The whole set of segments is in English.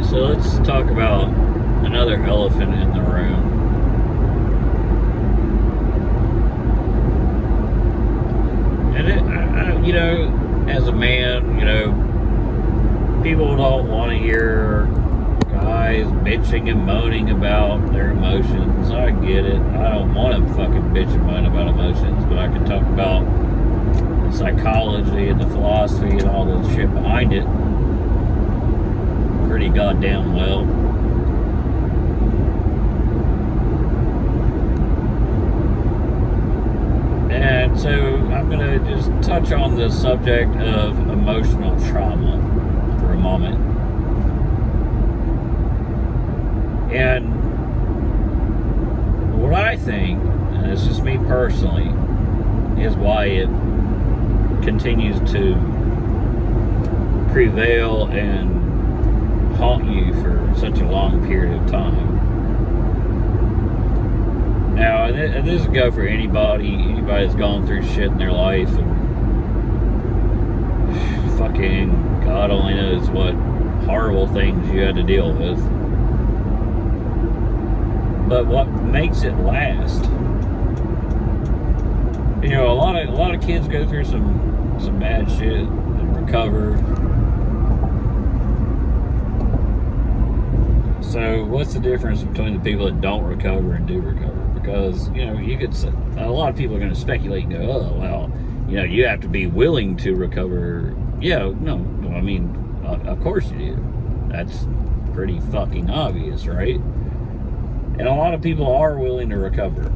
So let's talk about another elephant in the room. And as a man, people don't want to hear guys bitching and moaning about their emotions. I get it. I don't want to fucking bitch and moan about emotions, but I can talk about the psychology and the philosophy and all the shit behind it pretty goddamn well. And so I'm going to just touch on the subject of emotional trauma for a moment. And what I think, and it's just me personally, is why it continues to prevail and haunt you for such a long period of time. Now, and this would go for anybody that's gone through shit in their life, and fucking God only knows what horrible things you had to deal with. But what makes it last? A lot of kids go through some bad shit and recover. So what's the difference between the people that don't recover and do recover? Because, you could say, a lot of people are going to speculate and go, oh, well, you have to be willing to recover. Yeah, no, I mean, of course you do. That's pretty fucking obvious, right? And a lot of people are willing to recover.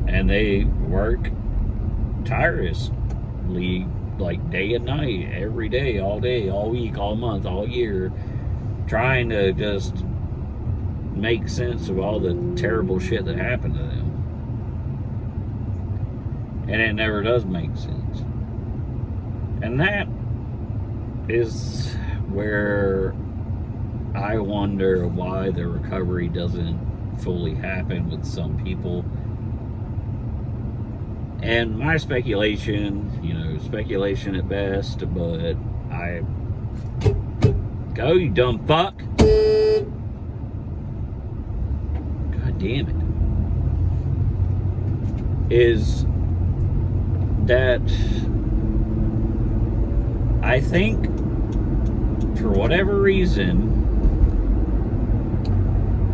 And they work tirelessly, like day and night, every day, all week, all month, all year, trying to just make sense of all the terrible shit that happened to them. And it never does make sense. And that is where I wonder why the recovery doesn't fully happen with some people. And my speculation, speculation at best, but go, you dumb fuck. God damn it. Is that I think for whatever reason,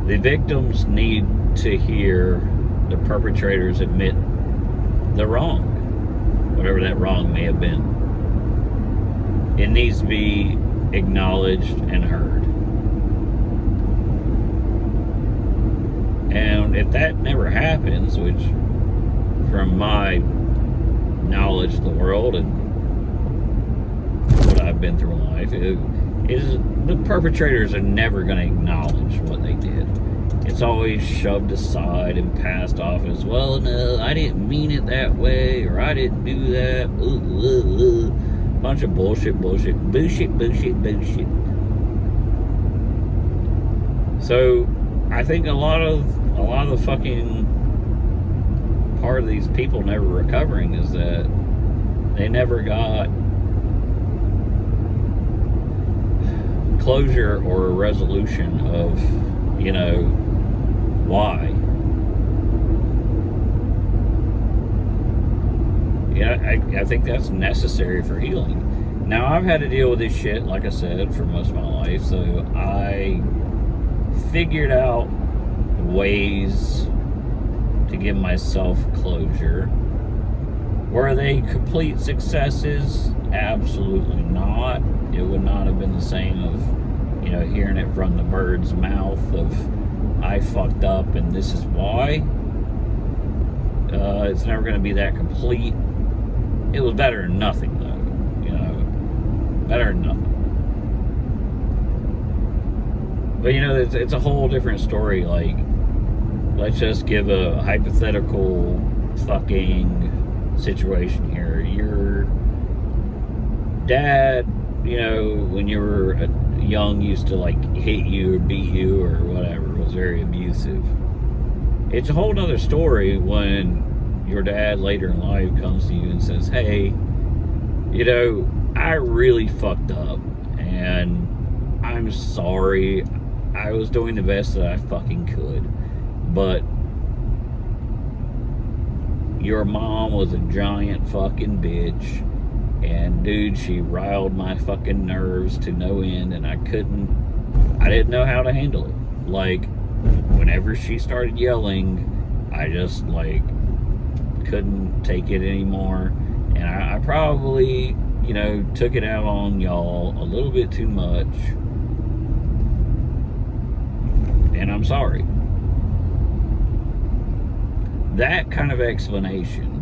the victims need to hear the perpetrators admit the wrong, whatever that wrong may have been. It needs to be acknowledged and heard. And if that never happens, which from my knowledge of the world and what I've been through in life, is the perpetrators are never going to acknowledge what they did. It's always shoved aside and passed off as, well, no, I didn't mean it that way, or I didn't do that. Bunch of bullshit. So I think a lot of the fucking part of these people never recovering is that they never got closure or a resolution of, why. Yeah, I think that's necessary for healing. Now, I've had to deal with this shit, like I said, for most of my life, so I figured out ways to give myself closure. Were they complete successes? Absolutely not. It would not have been the same of, hearing it from the bird's mouth of, I fucked up and this is why. It's never going to be that complete. It was better than nothing, though. Better than nothing. But, it's a whole different story. Like, let's just give a hypothetical fucking situation here. Your dad, when you were young, used to like hit you or beat you or whatever, was very abusive. It's a whole nother story when your dad later in life comes to you and says, hey, I really fucked up, and I'm sorry. I was doing the best that I fucking could. But your mom was a giant fucking bitch. And dude, she riled my fucking nerves to no end, and I didn't know how to handle it. Like, whenever she started yelling, I just, like, couldn't take it anymore. And I probably, took it out on y'all a little bit too much. And I'm sorry. That kind of explanation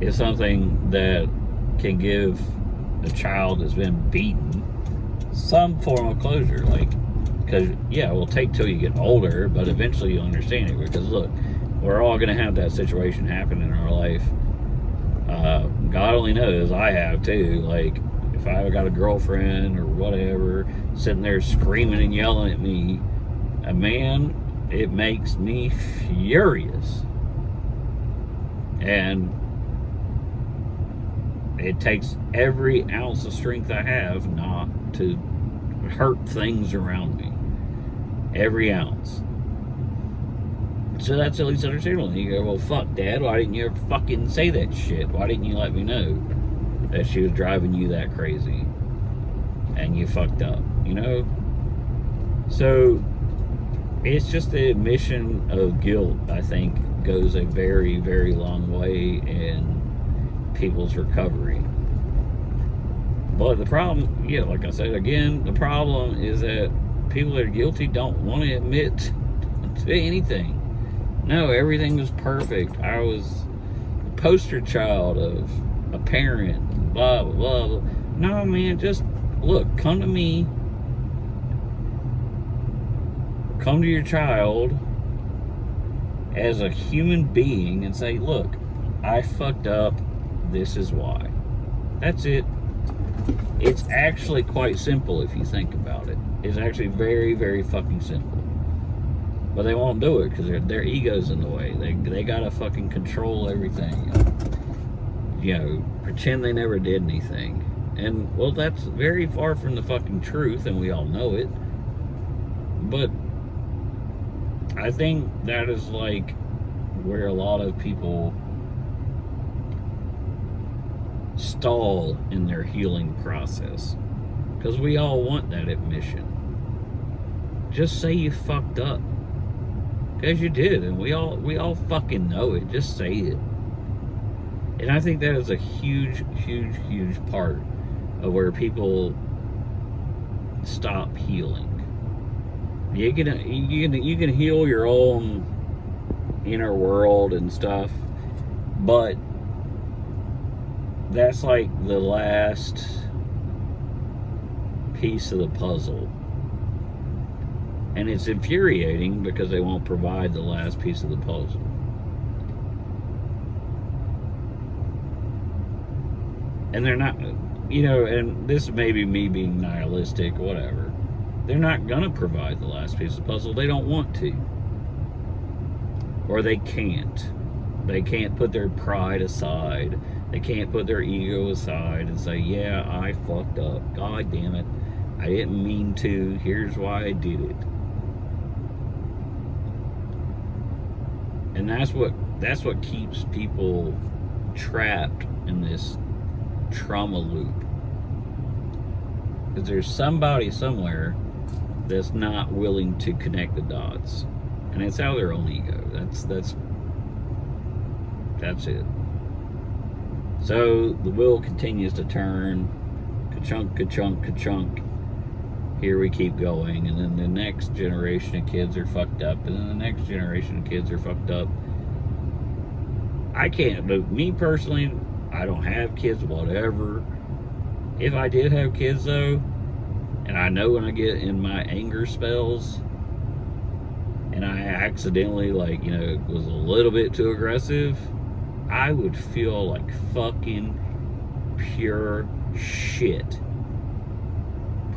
is something that can give a child that's been beaten some form of closure. Like, because, yeah, it will take till you get older, but eventually you'll understand it. Because, look, we're all going to have that situation happen in our life. God only knows, I have too. Like, if I got a girlfriend or whatever sitting there screaming and yelling at me, man, it makes me furious. And it takes every ounce of strength I have not to hurt things around me. Every ounce. So that's at least understandable. You go, well, fuck, Dad, why didn't you ever fucking say that shit? Why didn't you let me know that she was driving you that crazy? And you fucked up, So, it's just the admission of guilt, I think, goes a very, very long way in people's recovery. But the problem, like I said again, the problem is that people that are guilty don't want to admit to anything. No, everything was perfect. I was the poster child of a parent, blah, blah, blah, blah. No, man, just look, come to me. Come to your child as a human being and say, look, I fucked up. This is why. That's it. It's actually quite simple if you think about it. It's actually very, very fucking simple. But they won't do it because their ego's in the way. They gotta fucking control everything. Pretend they never did anything. And, well, that's very far from the fucking truth, and we all know it. But I think that is, like, where a lot of people stall in their healing process. Because we all want that admission. Just say you fucked up. Because you did, and we all fucking know it. Just say it. And I think that is a huge, huge, huge part of where people stop healing. You can heal your own inner world and stuff, but that's like the last piece of the puzzle. And it's infuriating because they won't provide the last piece of the puzzle. And they're not, and this may be me being nihilistic, whatever. They're not going to provide the last piece of the puzzle. They don't want to. Or they can't. They can't put their pride aside. They can't put their ego aside and say, yeah, I fucked up. God damn it. I didn't mean to. Here's why I did it. And that's what keeps people trapped in this trauma loop. Because there's somebody somewhere that's not willing to connect the dots. And it's out of their own ego. That's it. So the wheel continues to turn. Ka-chunk, ka-chunk, ka-chunk. Here we keep going, and then the next generation of kids are fucked up, and then the next generation of kids are fucked up. Me personally, I don't have kids, whatever. If I did have kids though, and I know when I get in my anger spells, and I accidentally, was a little bit too aggressive, I would feel like fucking pure shit.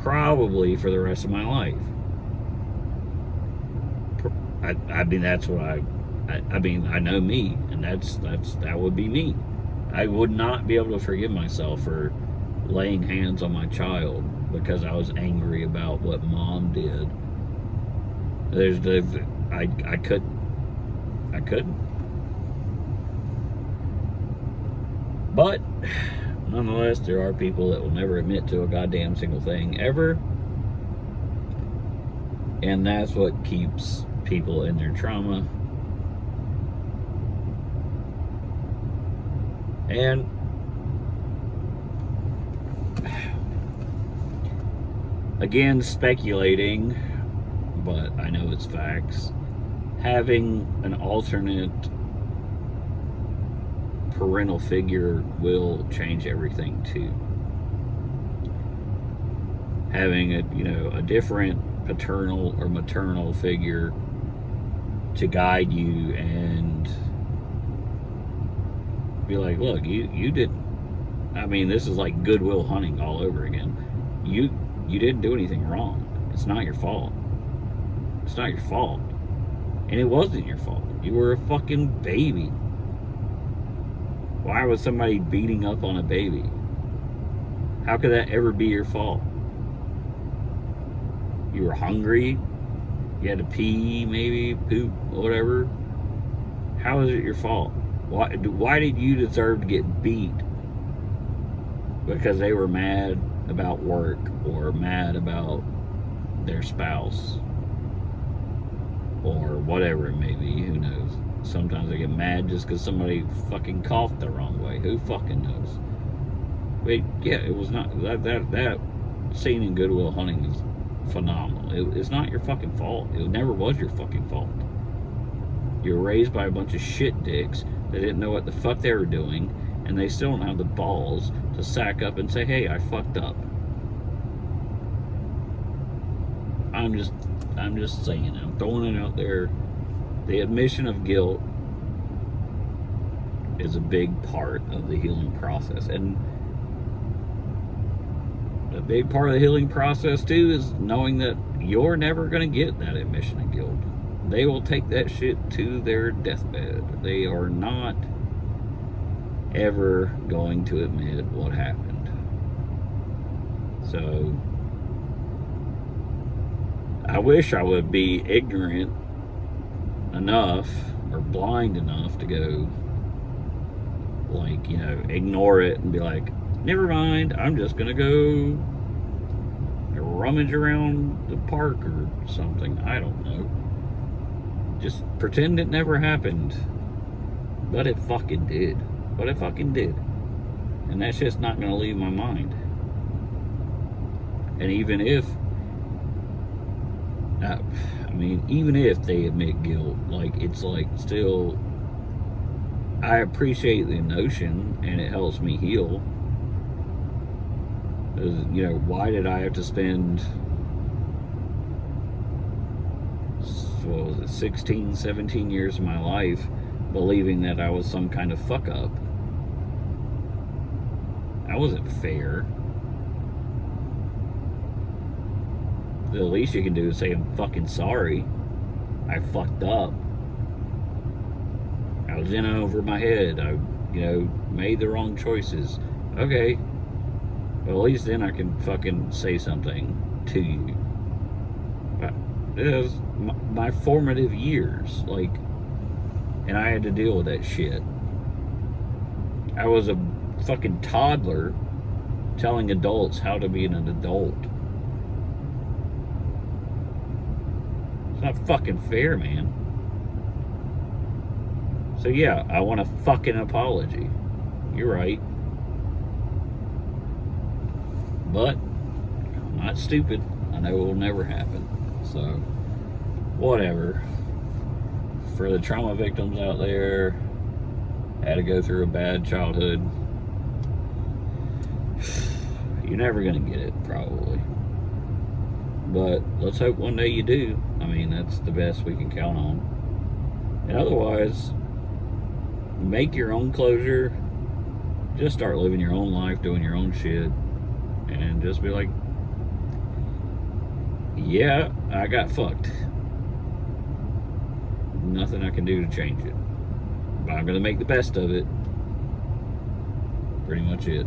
Probably for the rest of my life. That's what I know me, and that would be me. I would not be able to forgive myself for laying hands on my child because I was angry about what mom did. I couldn't. But nonetheless, there are people that will never admit to a goddamn single thing ever. And that's what keeps people in their trauma. And again, speculating, but I know it's facts. Having an alternate parental figure will change everything too. Having a different paternal or maternal figure to guide you and be like, look, you didn't. I mean, this is like Good Will Hunting all over again. You didn't do anything wrong. It's not your fault. It's not your fault. And it wasn't your fault. You were a fucking baby. Why was somebody beating up on a baby? How could that ever be your fault? You were hungry. You had to pee, maybe, poop, whatever. How is it your fault? Why did you deserve to get beat? Because they were mad about work or mad about their spouse or whatever it may be. Who knows? Sometimes they get mad just because somebody fucking coughed the wrong way. Who fucking knows? But yeah, it was not that scene in Good Will Hunting is phenomenal. It's not your fucking fault. It never was your fucking fault. You were raised by a bunch of shit dicks that didn't know what the fuck they were doing, and they still don't have the balls to sack up and say, hey, I fucked up. I'm just saying, I'm throwing it out there. The admission of guilt is a big part of the healing process. And a big part of the healing process, too, is knowing that you're never going to get that admission of guilt. They will take that shit to their deathbed. They are not ever going to admit what happened. So, I wish I would be ignorant enough or blind enough to go, like, ignore it and be like, never mind, I'm just gonna go rummage around the park or something. I don't know. Just pretend it never happened. But it fucking did. And that shit's not gonna leave my mind. And even if even if they admit guilt, it's still, I appreciate the notion and it helps me heal. Why did I have to spend, 16, 17 years of my life believing that I was some kind of fuck up? That wasn't fair. The least you can do is say, I'm fucking sorry. I fucked up. I was in over my head. I, made the wrong choices. Okay. Well, at least then I can fucking say something to you. But it was my formative years. And I had to deal with that shit. I was a fucking toddler telling adults how to be an adult. Not fucking fair, man. So yeah, I want a fucking apology. You're right. But I'm not stupid. I know it will never happen. So whatever. For the trauma victims out there, had to go through a bad childhood. You're never gonna get it, probably. But let's hope one day you do. That's the best we can count on. And otherwise, make your own closure. Just start living your own life, doing your own shit. And just be like, yeah, I got fucked. Nothing I can do to change it. But I'm going to make the best of it. Pretty much it.